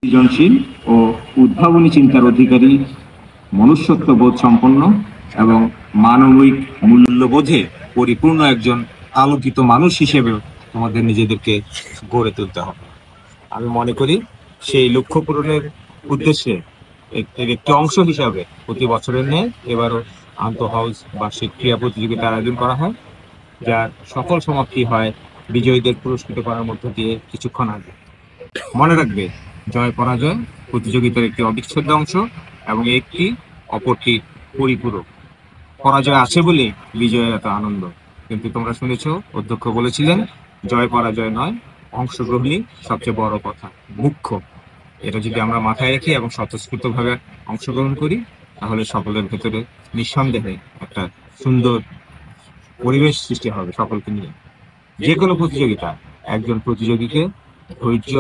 সৃজনশীল ও উদ্ভাবনী চিন্তার অধিকারী, মনুষ্যত্ববোধ সম্পন্ন এবং মানবিক মূল্যবোধে পরিপূর্ণ একজন আলোকিত মানুষ হিসেবে তোমাদের নিজেদেরকে গড়ে তুলতে হবে। আমি মনে করি সেই লক্ষ্য পূরণের উদ্দেশ্যে এর একটি অংশ হিসাবে প্রতি বছরের ন্যায় এবারও আন্তঃ হাউস বার্ষিক ক্রীড়া প্রতিযোগিতার আয়োজন করা হয়, যার সফল সমাপ্তি হয় বিজয়ীদের পুরস্কৃত করার মধ্য দিয়ে কিছুক্ষণ আগে। মনে রাখবে, জয় পরাজয় প্রতিযোগিতার একটি অবিচ্ছেদ্য অংশ এবং একটি অপরটি পরিপূরক। পরাজয় আছে বলে বিজয়ের এত আনন্দ, কিন্তু তোমরা শুনেছ অধ্যক্ষ বলেছিলেন জয় পরাজয় নয়, অংশগ্রহণই সবচেয়ে বড় কথা, মুখ্য। এটা যদি আমরা মাথায় রাখি এবং স্বতঃস্ফূর্তভাবে অংশগ্রহণ করি, তাহলে সকলের ভেতরে নিঃসন্দেহে একটা সুন্দর পরিবেশ সৃষ্টি হবে সকলকে নিয়ে। যে কোনো প্রতিযোগিতা একজন প্রতিযোগীকে ধৈর্য,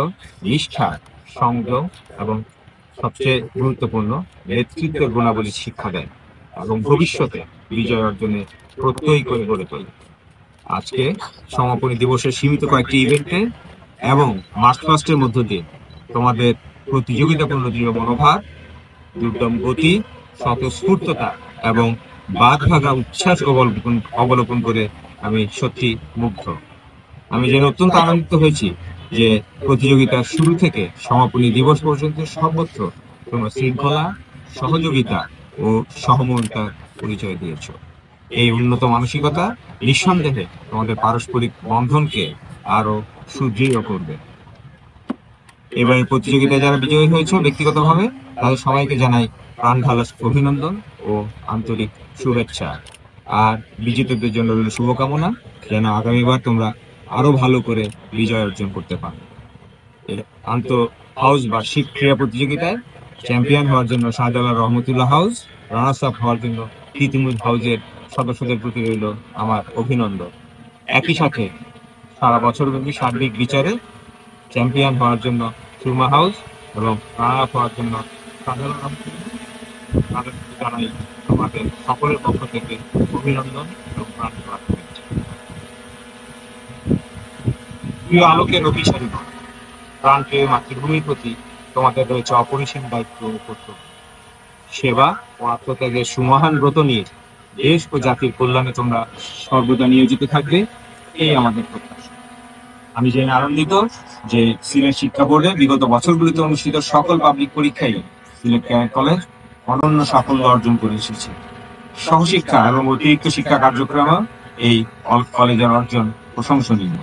নিষ্ঠা, সংযম এবং সবচেয়ে গুরুত্বপূর্ণ নেতৃত্বের গুণাবলী শিক্ষা দেয় এবং ভবিষ্যতে বিজয় অর্জনে প্রত্যয়ী করে গড়ে তোলে। আজকে সমাপনী দিবসের সীমিত কয়েকটি ইভেন্টে এবং মার্চ পাস্টের মধ্য দিয়ে তোমাদের প্রতিযোগিতাপূর্ণ দৃঢ় মনোভাব, দুর্দম গতি, স্বতঃস্ফূর্ততা এবং বাদ ভাগা উচ্ছ্বাস অবলোকন করে আমি সত্যি মুগ্ধ। আমি জেনে অত্যন্ত আনন্দিত হয়েছি যে প্রতিযোগিতার শুরু থেকে সমাপনী দিবস পর্যন্ত সর্বত্র তোমরা শৃঙ্খলা, সহযোগিতা ও সহমর্মিতার পরিচয় দিয়েছ। এই উন্নত মানসিকতা নিঃসন্দেহে তোমাদের পারস্পরিক বন্ধনকে আরো সুদৃঢ় করবে। এবারের প্রতিযোগিতায় যারা বিজয়ী হয়েছে ব্যক্তিগতভাবে, তাদের সবাইকে জানাই প্রাণ ঢালা অভিনন্দন ও আন্তরিক শুভেচ্ছা। আর বিজেতাদের জন্য রইল শুভকামনা, যেন আগামীবার তোমরা আরো ভালো করে বিজয় অর্জন করতে পারো। আন্তঃ হাউস বার্ষিক ক্রীড়া প্রতিযোগিতায় চ্যাম্পিয়ন হওয়ার জন্য শাহজালাল রহমতুল্লাহ হাউস, রানার্স আপ হওয়ার জন্য তিতুমির হাউসের সদস্যদের প্রতি রইল আমার অভিনন্দন। একই সাথে সারা বছরব্যাপী সার্বিক বিচারে চ্যাম্পিয়ন হওয়ার জন্য সুরমা হাউস এবং রানার আপ হওয়ার জন্য শাহজালাল রহমতুল্লাহ, তাদের জানাই আমাদের সকলের পক্ষ থেকে অভিনন্দন এবং প্রাণ ঢালা শুভেচ্ছা। প্রিয় আলোকের অভিসারী, প্রাণপ্রিয় মাতৃভূমির প্রতি তোমাদের রয়েছে অপরিসীম দায়িত্ব ও কর্তব্য। সেবা ও আত্মত্যাগের সুমহান ব্রত নিয়ে দেশ ও জাতির কল্যাণে তোমরা সর্বদা নিয়োজিত থাকবে, এই আমাদের প্রত্যাশা। আমি জেনে আনন্দিত যে সিলেট শিক্ষা বোর্ডে বিগত বছরগুলিতে অনুষ্ঠিত সকল পাবলিক পরীক্ষায় সিলেট ক্যাডেট কলেজ অনন্য সাফল্য অর্জন করে এসেছে। সহশিক্ষা এবং অতিরিক্ত শিক্ষা কার্যক্রমে এই কলেজের অর্জন প্রশংসনীয়।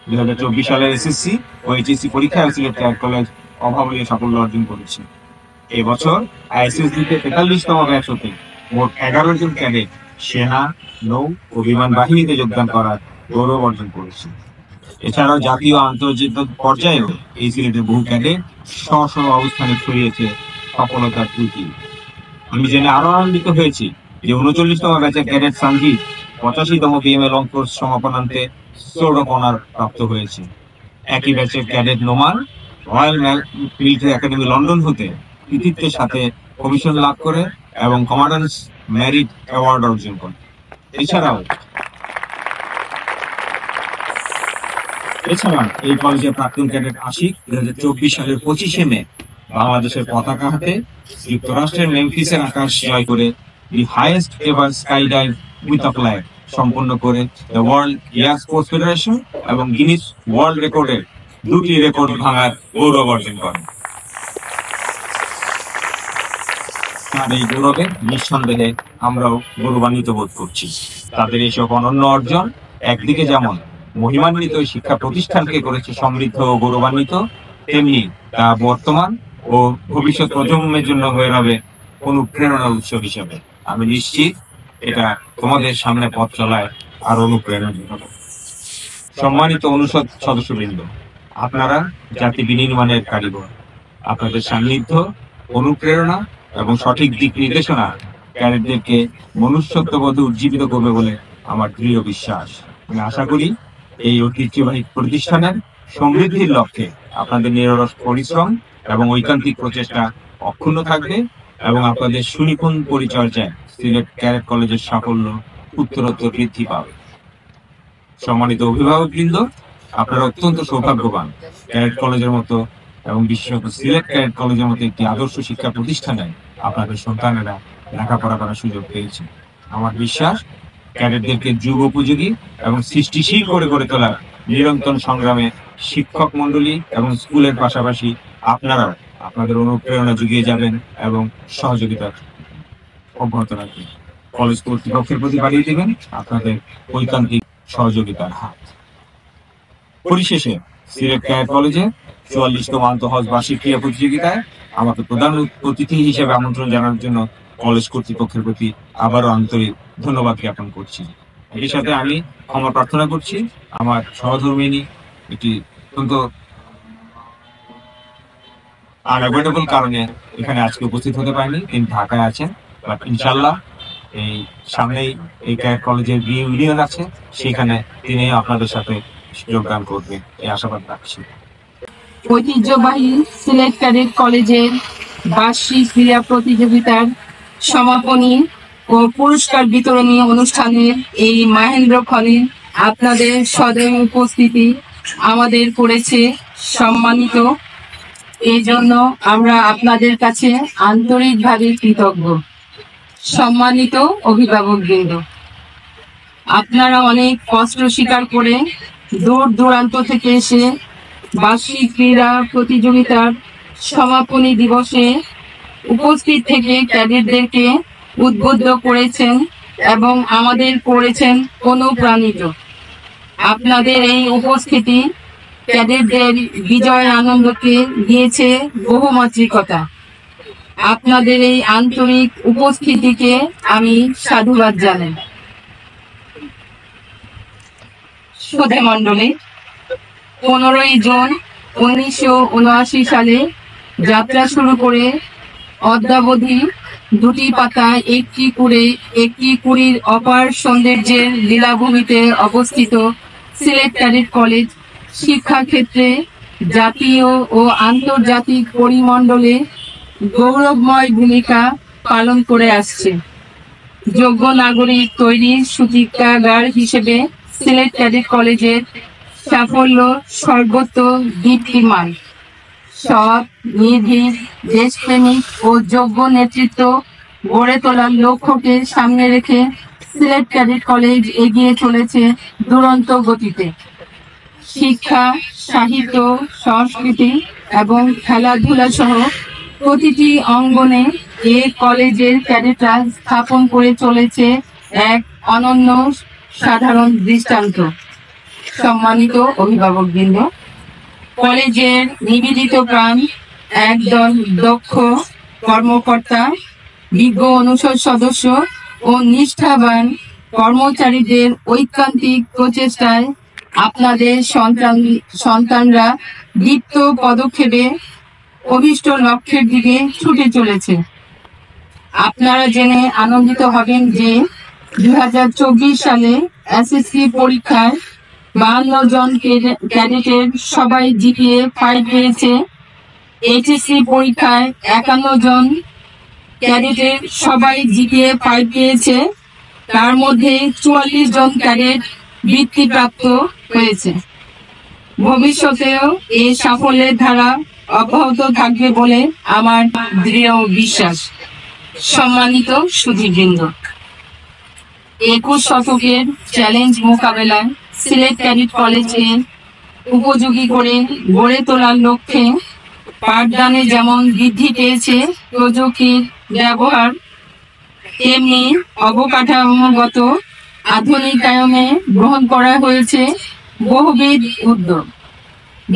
2024 সালের এসএসসি ও এইচএসসি পরীক্ষায় সিলেট ক্যাডেট কলেজ অভাবনীয় সাফল্য অর্জন করেছে। এবছর আইএসএসডিতে 43তম ব্যাচ হতে মোট 11 জন ক্যাডেট সেনা, নৌ ও বিমান বাহিনীতে যোগদান করার গৌরব অর্জন করেছে। এছাড়াও জাতীয় ও আন্তর্জাতিক পর্যায়েও এই সিলেটের বহু ক্যাডেট স্ব অবস্থানে ছড়িয়েছে সফলতার ত্রুটি। আমি জেনে আরো আনন্দিত হয়েছি যে 39তম ব্যাচের ক্যাডেট সঞ্জিত 85তম বিএমএ লং কোর্স সমাপনান্তে সোর্ড অফ অনার প্রাপ্ত হয়েছে। একই ব্যাচের cadet Noman royal military academy London হতে কৃতিত্বের সাথে কমিশন লাভ করে এবং কমান্ডার্স মেরিট অ্যাওয়ার্ড অর্জন করে। এছাড়া এই কলেজের প্রাক্তন ক্যাডেট আশিক 2024 সালের 25শে মে বাংলাদেশের পতাকা হাতে যুক্তরাষ্ট্রের মেমফিসের আকাশ জয় করে the highest ever sky dive with a flag সম্পন্ন করে the world air sports federation এবং গিনিস ওয়ার্ল্ড রেকর্ডের 2টি রেকর্ড ভাঙার গৌরব অর্জন করেন। তার এই গৌরবে নিঃসন্দেহে আমরাও গৌরবান্বিত বোধ করছি। তাদের এইসব অনন্য অর্জন একদিকে যেমন মহিমান্বিত শিক্ষা প্রতিষ্ঠানকে করেছে সমৃদ্ধ ও গৌরবান্বিত, তেমনি তা বর্তমান ও ভবিষ্যৎ প্রজন্মের জন্য হয়ে রবে অনুপ্রেরণা উৎস হিসেবে। আমি নিশ্চিত এটা তোমাদের সামনে পথ চলায় আর অনুপ্রেরণা হবে। সম্মানিত অনুষদ সদস্যবৃন্দ, আপনারা জাতি বিনির্মাণের কারিগর। আপনাদের সান্নিধ্য, অনুপ্রেরণা এবং সঠিক দিক নির্দেশনা ক্যাডেটদেরকে মনুষ্যত্ববোধে উজ্জীবিত করবে বলে আমার দৃঢ় বিশ্বাস। আমি আশা করি এই ঐতিহ্যবাহী প্রতিষ্ঠানের সমৃদ্ধির লক্ষ্যে আপনাদের নিরলস পরিশ্রম এবং ঐকান্তিক প্রচেষ্টা অক্ষুণ্ণ থাকবে এবং আপনাদের সুনিপুণ পরিচর্যায় সিলেট ক্যাডেট কলেজের সাফল্য উত্তরোত্তর বৃদ্ধি পাবে। সম্মানিত অভিভাবকবৃন্দ, আপনারা অত্যন্ত সৌভাগ্যবান ক্যাডেট কলেজের মতো এবং বিশেষত সিলেট ক্যাডেট কলেজের মতো একটি আদর্শ শিক্ষা প্রতিষ্ঠানে আপনাদের সন্তানেরা লেখাপড়া করার সুযোগ পেয়েছে। আমার বিশ্বাস ক্যাডেটদেরকে যুগ উপযোগী এবং সৃষ্টিশীল করে গড়ে তোলার নিরন্তর সংগ্রামে শিক্ষক মন্ডলী এবং স্কুলের পাশাপাশি আপনারাও আপনাদের অনুপ্রেরণা জুগিয়ে যাবেন এবং সহযোগিতা অব্যাহত রাখবেন। কলেজ কর্তৃপক্ষের প্রতি বাড়িয়ে দেবেন আপনাদের ঐকান্তিক সহযোগিতার হাত। পরিশেষে সিলেট ক্যাডেট কলেজে 44তম আন্তঃহজ বার্ষিক ক্রীড়া প্রতিযোগিতায় আমাকে প্রধান অতিথি হিসেবে আমন্ত্রণ জানানোর জন্য কলেজ কর্তৃপক্ষের প্রতি আবারও আন্তরিক ধন্যবাদ জ্ঞাপন করছি। এর সাথে আমি ক্ষমা প্রার্থনা করছি আমার সহধর্মিনী একটি অত্যন্ত আনঅ্যাভয়েডেবল কারণে এখানে আজকে উপস্থিত হতে পারেনি, তিনি ঢাকায় আছেন। বাট ইনশাল্লাহ এই সামনেই এই ক্যাডেট কলেজের রিউনিয়ন আছে, সেখানে তিনি আপনাদের সাথে যোগদান করবেন এই আশাবাদ রাখছি। ঐতিহ্যবাহী সিলেট ক্যাডেট কলেজের বার্ষিক ক্রীড়া প্রতিযোগিতার সমাপনী ও পুরস্কার বিতরণী অনুষ্ঠানের এই মহেন্দ্রক্ষণে আপনাদের সদয় উপস্থিতি আমাদের করেছে সম্মানিত। এই জন্য আমরা আপনাদের কাছে আন্তরিকভাবে কৃতজ্ঞ। সম্মানিত অভিভাবকবৃন্দ, আপনারা অনেক কষ্ট স্বীকার করে দূর দূরান্ত থেকে এসে বার্ষিক ক্রীড়া প্রতিযোগিতার সমাপনী দিবসে উপস্থিত থেকে ক্যাডেটদেরকে উদ্বুদ্ধ করেছেন এবং আমাদের করেছেন অনুপ্রাণিত। আপনাদের এই উপস্থিতি ক্যাডেটদের বিজয় আনন্দকে দিয়েছে বহুমাত্রিকতা। আপনাদের এই আন্তরিক উপস্থিতিকে আমি সাধুবাদ জানাই। শ্রোতা মণ্ডলী, 15ই জুন 1979 সালে যাত্রা শুরু করে অদ্যাবধি দুটি পাতায় একটি কুড়ির অপার সৌন্দর্যের লীলাভূমিতে অবস্থিত সিলেট ক্যাডেট কলেজ শিক্ষাক্ষেত্রে জাতীয় ও আন্তর্জাতিক পরিমণ্ডলে গৌরবময় ভূমিকা পালন করে আসছে। যোগ্য নাগরিক তৈরির সূতিকাগার হিসেবে সিলেট ক্যাডেট কলেজের সাফল্য সর্বত্র দীপ্তিমান। সৎ, নির্ভীক, দেশপ্রেমিক ও যোগ্য নেতৃত্ব গড়ে তোলার লক্ষ্যকে সামনে রেখে সিলেট ক্যাডেট কলেজ এগিয়ে চলেছে দুরন্ত গতিতে। শিক্ষা, সাহিত্য, সংস্কৃতি এবং খেলাধুলা সহ প্রতিটি অঙ্গনে এ কলেজের ক্যাডেটরা স্থাপন করে চলেছে এক অনন্য সাধারণ দৃষ্টান্ত। সম্মানিত অভিভাবকবৃন্দ, কলেজের নিবেদিত প্রাণ একদল দক্ষ কর্মকর্তা, বিজ্ঞ অনুষদ সদস্য ও নিষ্ঠাবান কর্মচারীদের ঐকান্তিক প্রচেষ্টায় আপনাদের সন্তানরা দীপ্ত পদক্ষেপে অভিষ্ট লক্ষ্যের দিকে ছুটে চলেছে। আপনারা জেনে আনন্দিত হবেন যে 2024 সালে এসএসসি পরীক্ষায় 52 জন ক্যাডেটের সবাই জিপিএ 5 পেয়েছে। এইচএসসি পরীক্ষায় 51 জন ক্যাডেটের সবাই জিপিএ 5 পেয়েছে। তার মধ্যে 44 জন ক্যাডেট বৃত্তিপ্রাপ্ত হয়েছে। ভবিষ্যতেও এই সাফল্যের ধারা অব্যাহত থাকবে বলে আমার দৃঢ় বিশ্বাস। সম্মানিত সুধীবৃন্দ, 21 শতকের চ্যালেঞ্জ মোকাবেলায় সিলেট ক্যাডেট কলেজকে উপযোগী করে গড়ে তোলার লক্ষ্যে পাঠদানে যেমন বৃদ্ধি পেয়েছে প্রযুক্তির ব্যবহার, তেমনি অবকাঠামোগত আধুনিকায়নে গ্রহণ করা হয়েছে বহুবিধ উদ্যোগ।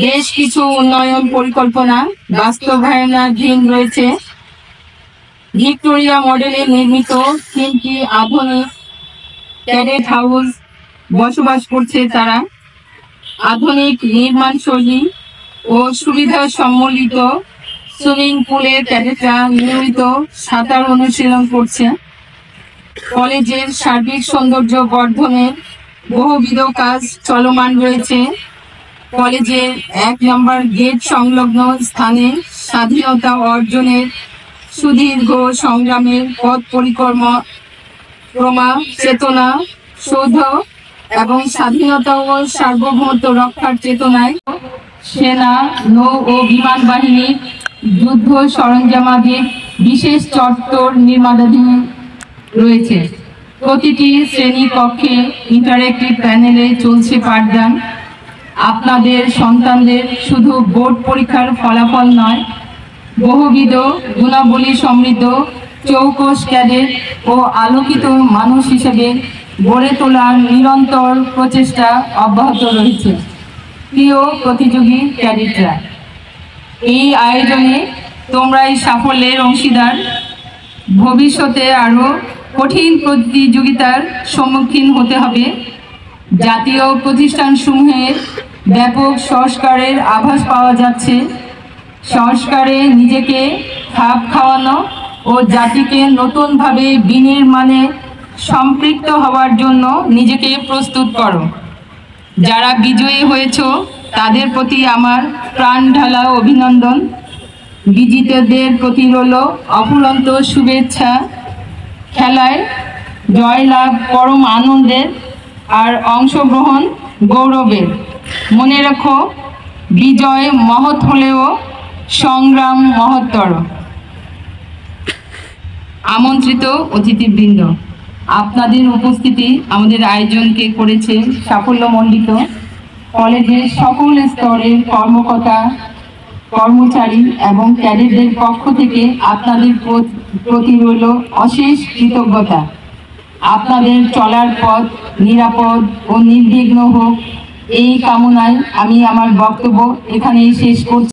বেশ কিছু উন্নয়ন পরিকল্পনা বাস্তবায়নাধীন রয়েছে। ভিক্টোরিয়া মডেলে নির্মিত 3টি আধুনিক ক্যাডেট হাউস বসবাস করছে তারা। আধুনিক নির্মাণ শৈলী ও সুবিধা সম্মিলিত সুইমিং পুলে ক্যাডেটরা নিয়মিত সাঁতার অনুশীলন করছে। কলেজের সার্বিক সৌন্দর্য বর্ধনের বহুবিধ কাজ চলমান রয়েছে। কলেজের 1 নম্বর গেট সংলগ্ন স্থানে স্বাধীনতা অর্জনের সুদীর্ঘ সংগ্রামের পথ পরিক্রমা চেতনা সৌধ এবং স্বাধীনতা ও সার্বভৌমত্ব রক্ষার চেতনায় সেনা, নৌ ও বিমান বাহিনীর যুদ্ধ সরঞ্জামাদির বিশেষ চত্বর নির্মাণাধীন রয়েছে। প্রতিটি শ্রেণী কক্ষে ইন্টারেক্টিভ প্যানেলে চলছে পাঠদান। আপনাদের সন্তানদের শুধু বোর্ড পরীক্ষার ফলাফল নয়, বহুবিধ গুণাবলী সমৃদ্ধ চৌকস ক্যাডেট ও আলোকিত মানুষ হিসেবে গড়ে তোলার নিরন্তর প্রচেষ্টা অব্যাহত রয়েছে। প্রিয় প্রতিযোগী ক্যাডেটরা, এই আয়োজনে তোমরাই সাফল্যের অংশীদার। ভবিষ্যতে আরও কঠিন প্রতিযোগিতার সম্মুখীন হতে হবে। জাতীয় প্রতিষ্ঠানসমূহের ব্যাপক সংস্কারের আভাস পাওয়া যাচ্ছে। সংস্কারে নিজেকে খাপ খাওয়ানো ও জাতিকে নতুনভাবে বিনির্মাণে সম্পৃক্ত হওয়ার জন্য নিজেকে প্রস্তুত করো। যারা বিজয়ী হয়েছ তাদের প্রতি আমার প্রাণ ঢালা অভিনন্দন। বিজিতদের প্রতি রইল অফুরন্ত শুভেচ্ছা। খেলায় জয়লাভ পরম আনন্দের আর অংশগ্রহণ গৌরবের। মনে রাখো, বিজয় মহৎ হলেও সংগ্রাম মহত্তর। আমন্ত্রিত অতিথিবৃন্দ, আপনাদের উপস্থিতি আমাদের আয়োজনকে করেছে সাফল্যমণ্ডিত। কলেজের সকল স্তরের কর্মকর্তা, কর্মচারী এবং ক্যাডেটদের পক্ষ থেকে আপনাদের প্রতি রইল অশেষ কৃতজ্ঞতা। আপনাদের চলার পথ নিরাপদ ও নির্বিঘ্ন হোক, এই কামনায় আমি আমার বক্তব্য এখানেই শেষ করছি।